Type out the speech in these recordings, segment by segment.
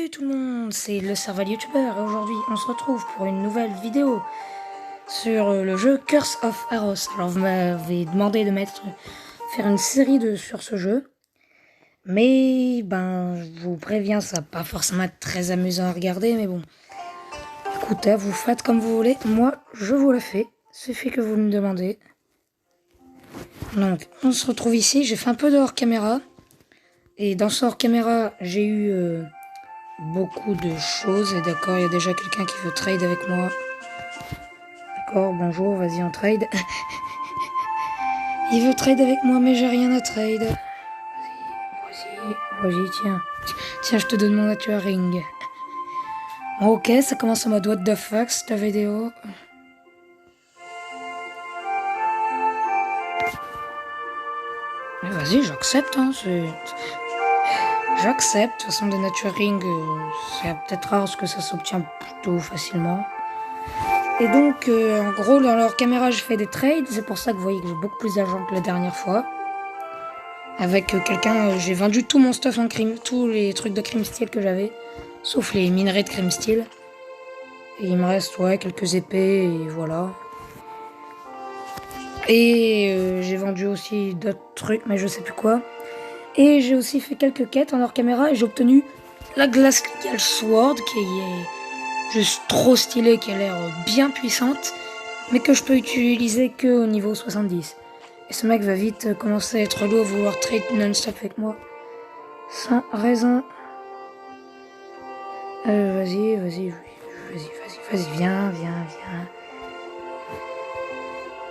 Salut tout le monde, c'est le Serval YouTuber et aujourd'hui on se retrouve pour une nouvelle vidéo sur le jeu Curse of Arros. Alors vous m'avez demandé de faire une série sur ce jeu, mais je vous préviens, ça va pas forcément être très amusant à regarder, mais bon, écoutez, vous faites comme vous voulez, moi je vous le fais, suffit que vous me demandez. Donc on se retrouve ici, j'ai fait un peu de hors caméra, et dans ce hors caméra j'ai eu beaucoup de choses. Et d'accord, il y a déjà quelqu'un qui veut trade avec moi. D'accord, bonjour, vas-y on trade. Il veut trade avec moi mais j'ai rien à trade. Vas-y, tiens. Tiens, je te donne mon nature ring. Ok, ça commence en mode what the fuck cette vidéo. Vas-y, j'accepte, hein, J'accepte, de toute façon de nature ring, c'est peut-être rare parce que ça s'obtient plutôt facilement. Et donc, en gros, dans leur caméra, je fais des trades. C'est pour ça que vous voyez que j'ai beaucoup plus d'argent que la dernière fois. Avec quelqu'un, j'ai vendu tout mon stuff en crime, tous les trucs de crime steel que j'avais, sauf les minerais de crime steel. Et il me reste, quelques épées, et voilà. Et j'ai vendu aussi d'autres trucs, mais je sais plus quoi. Et j'ai aussi fait quelques quêtes en hors caméra, et j'ai obtenu la Glacial Sword, qui est juste trop stylée, qui a l'air bien puissante, mais que je peux utiliser que au niveau 70. Et ce mec va vite commencer à être lourd, vouloir trade non-stop avec moi. Sans raison. Vas-y, viens.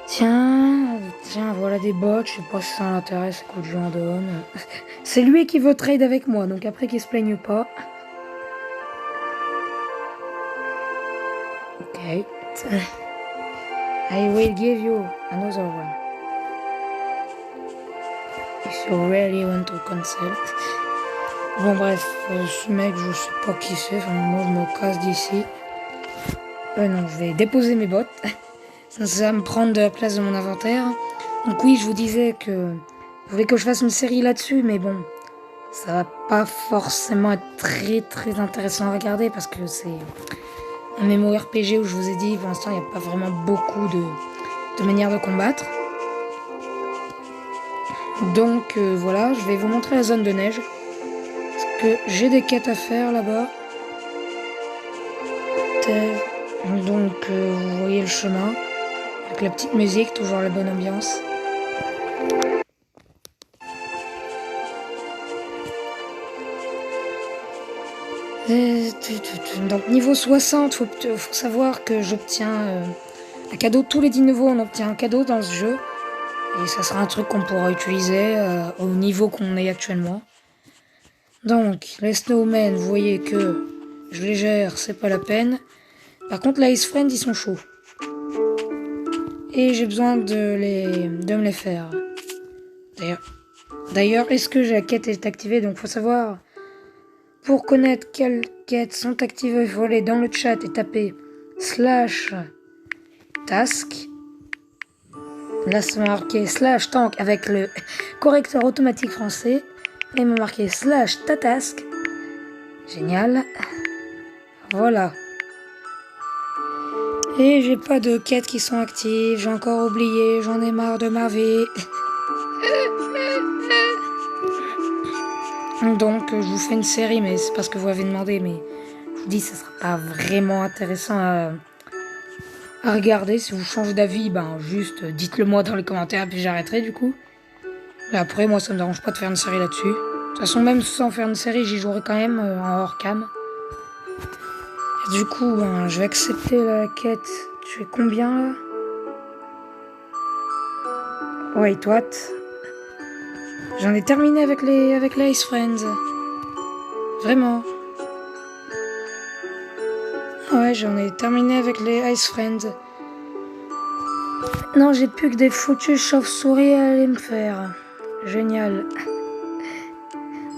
Tiens, voilà des bots, je sais pas si ça l'intéresse, écoute, je lui en donne. C'est lui qui veut trade avec moi, donc après qu'il se plaigne pas. Ok. I will give you another one. If you really want to consult. Bon bref, ce mec, je sais pas qui c'est, enfin, moi je me casse d'ici. Non, je vais déposer mes bottes. Ça va me prendre de la place de mon inventaire. Donc oui, je vous disais que je voulais que je fasse une série là-dessus, mais bon, ça va pas forcément être très intéressant à regarder parce que c'est un MMORPG où je vous ai dit, pour l'instant, il n'y a pas vraiment beaucoup de manières de combattre. Donc voilà, je vais vous montrer la zone de neige. Parce que j'ai des quêtes à faire là-bas. Donc vous voyez le chemin. Avec la petite musique, toujours la bonne ambiance. Donc niveau 60, faut savoir que j'obtiens un cadeau. Tous les 10 niveaux, on obtient un cadeau dans ce jeu. Et ça sera un truc qu'on pourra utiliser au niveau qu'on est actuellement. Donc, les snowmen, vous voyez que je les gère, c'est pas la peine. Par contre, les Ice Friends, ils sont chauds. Et j'ai besoin de me les faire. D'ailleurs, est-ce que la quête est activée? Donc, faut savoir, pour connaître quelles quêtes sont activées, il faut aller dans le chat et taper /task. Là, c'est marqué /tank avec le correcteur automatique français. Là, il m'a marqué /tatask. Génial. Voilà. Et j'ai pas de quêtes qui sont actives. J'ai encore oublié. J'en ai marre de ma vie. Donc, je vous fais une série, mais c'est parce que vous avez demandé. Mais je vous dis, ça sera pas vraiment intéressant à regarder. Si vous changez d'avis, juste dites-le moi dans les commentaires, puis j'arrêterai du coup. Mais après, moi, ça me dérange pas de faire une série là-dessus. De toute façon, même sans faire une série, j'y jouerai quand même en hors cam. Et du coup, je vais accepter la quête. Tu es combien là? Wait, what? J'en ai terminé avec les Ice Friends. Vraiment. Ouais, j'en ai terminé avec les Ice Friends. Non, j'ai plus que des foutues chauves-souris à aller me faire. Génial.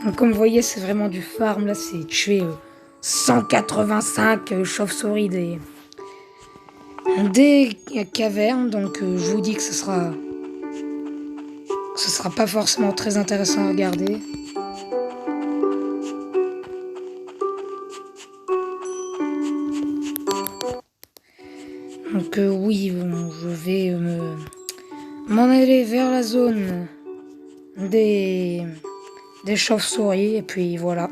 Donc, comme vous voyez, c'est vraiment du farm. Là, c'est tuer 185 chauves-souris des cavernes. Donc, je vous dis que ce sera pas forcément très intéressant à regarder. aller vers la zone des chauves-souris, et puis voilà.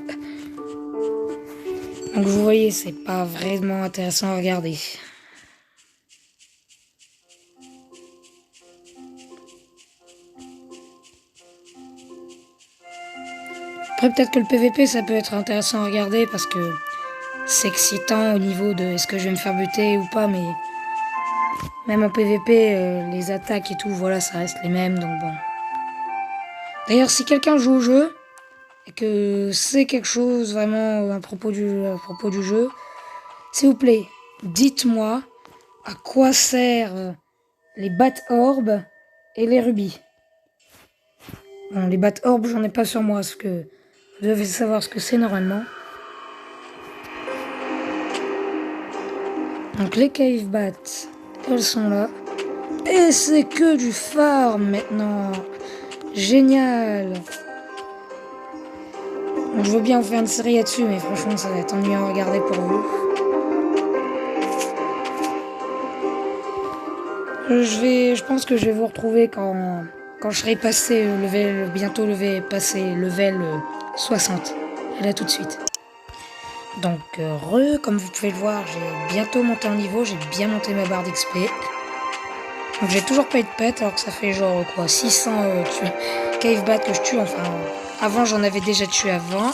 Donc vous voyez, c'est pas vraiment intéressant à regarder. Après, peut-être que le PVP, ça peut être intéressant à regarder parce que c'est excitant au niveau de est-ce que je vais me faire buter ou pas, mais même en PVP, les attaques et tout, voilà, ça reste les mêmes, donc bon. D'ailleurs, si quelqu'un joue au jeu et que c'est quelque chose vraiment à propos du jeu, s'il vous plaît, dites-moi à quoi servent les bat orbes et les rubis. Bon, les bat orbes, j'en ai pas sur moi, parce que vous devez savoir ce que c'est normalement. Donc les cave bats, elles sont là. Et c'est que du farm maintenant. Génial. Donc, je veux bien en faire une série là-dessus, mais franchement ça va être ennuyant à regarder pour vous. Je pense que je vais vous retrouver quand je serai passé bientôt level 60. Et là tout de suite. Donc comme vous pouvez le voir, j'ai bientôt monté en niveau, j'ai bien monté ma barre d'XP. Donc j'ai toujours pas eu de pet alors que ça fait genre quoi 600 cave bats que je tue, enfin avant j'en avais déjà tué avant.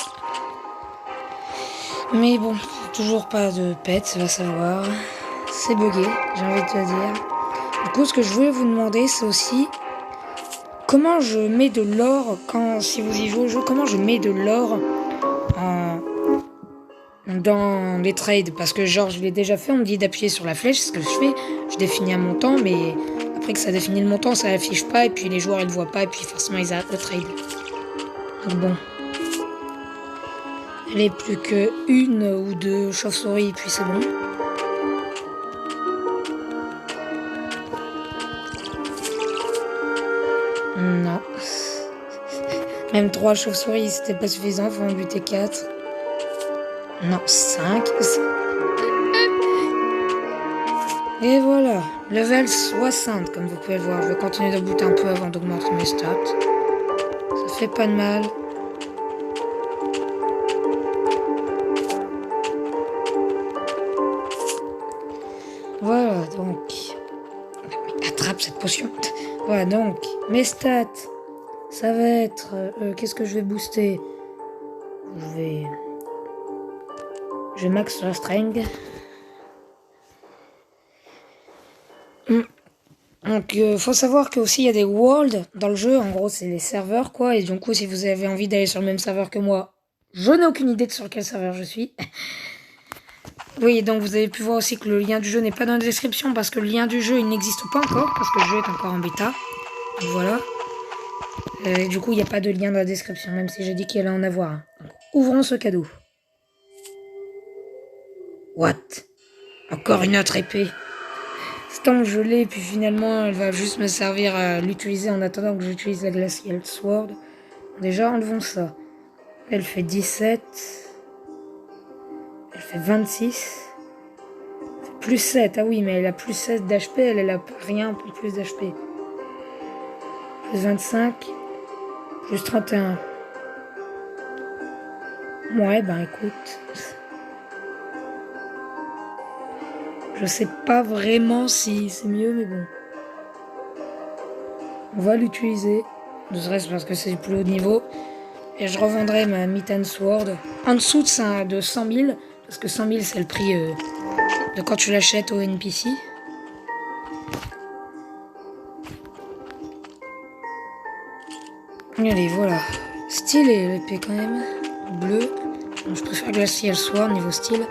Mais bon, toujours pas de pet, va savoir. C'est bugué, j'ai envie de te dire. Du coup ce que je voulais vous demander c'est aussi comment je mets de l'or si vous y jouez au jeu, comment je mets de l'or dans les trades, parce que genre je l'ai déjà fait, on me dit d'appuyer sur la flèche, c'est ce que je fais, je définis un montant, mais après que ça définit le montant, ça l'affiche pas, et puis les joueurs ils le voient pas, et puis forcément ils arrêtent le trade. Donc bon. Elle est plus que une ou deux chauves-souris, et puis c'est bon. Non. Même 3 chauves-souris c'était pas suffisant, faut en buter 4. Non, 5. Et voilà, level 60 comme vous pouvez le voir. Je vais continuer de booter un peu avant d'augmenter mes stats. Ça fait pas de mal. Voilà, donc... Attrape cette potion. Voilà, donc, mes stats, ça va être... qu'est-ce que je vais booster? Je vais max la strength. Donc faut savoir que aussi il y a des worlds dans le jeu, en gros c'est les serveurs quoi, et du coup si vous avez envie d'aller sur le même serveur que moi, je n'ai aucune idée de sur quel serveur je suis. Oui, donc vous avez pu voir aussi que le lien du jeu n'est pas dans la description parce que le lien du jeu il n'existe pas encore, parce que le jeu est encore en bêta. Donc voilà. Et du coup il n'y a pas de lien dans la description, même si j'ai dit qu'il allait en avoir un. Donc, ouvrons ce cadeau. What? Encore une autre épée. Tant que je l'ai, puis finalement elle va juste me servir à l'utiliser en attendant que j'utilise la Glacial Sword. Déjà enlevons ça. Elle fait 17. Elle fait 26. Elle fait plus 7. Ah oui, mais elle a plus 16 d'HP, elle a rien pour plus d'HP. Plus 25. Plus 31. Ouais, ben écoute. Je sais pas vraiment si c'est mieux, mais bon. On va l'utiliser. Ne serait-ce parce que c'est du plus haut niveau. Et je revendrai ma Mitten Sword en dessous de 100 000. Parce que 100 000 c'est le prix de quand tu l'achètes au NPC. Allez, voilà. Stylé l'épée quand même. Bleu. Donc, je préfère Glacial Sword niveau style.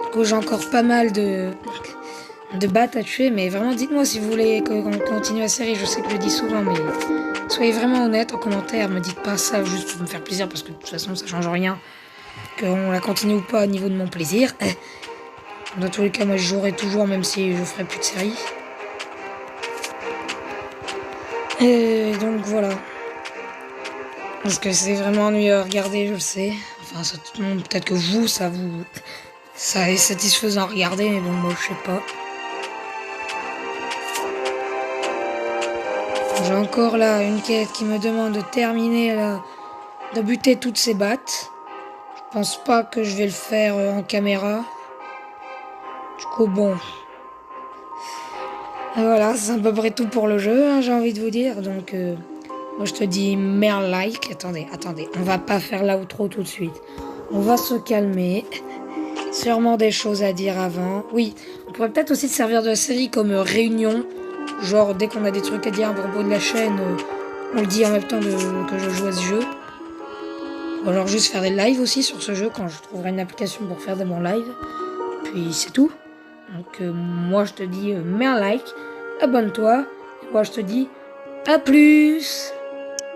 Du coup j'ai encore pas mal de bats à tuer. Mais vraiment dites-moi si vous voulez qu'on continue la série. Je sais que je le dis souvent mais... Soyez vraiment honnête en commentaire, me dites pas ça juste pour me faire plaisir parce que de toute façon ça change rien. Qu'on la continue ou pas au niveau de mon plaisir. Dans tous les cas, moi je jouerai toujours même si je ferai plus de série. Et donc voilà. Parce que c'est vraiment ennuyeux à regarder, je le sais. Enfin, ça, tout le monde, peut-être que vous, ça est satisfaisant à regarder, mais bon, moi je sais pas. j'ai encore là une quête qui me demande de terminer là, de buter toutes ces battes. Je pense pas que je vais le faire en caméra. Du coup, bon. Et voilà, c'est à peu près tout pour le jeu, hein, j'ai envie de vous dire. Donc, moi je te dis, mets un like. Attendez, on va pas faire l'outro tout de suite. On va se calmer. Sûrement des choses à dire avant. Oui, on pourrait peut-être aussi se servir de la série comme réunion. Genre, dès qu'on a des trucs à dire à propos de la chaîne, on le dit en même temps que je joue à ce jeu. Ou alors juste faire des lives aussi sur ce jeu quand je trouverai une application pour faire des bons lives. Puis c'est tout. Donc moi je te dis mets un like, abonne-toi. Et moi je te dis à plus.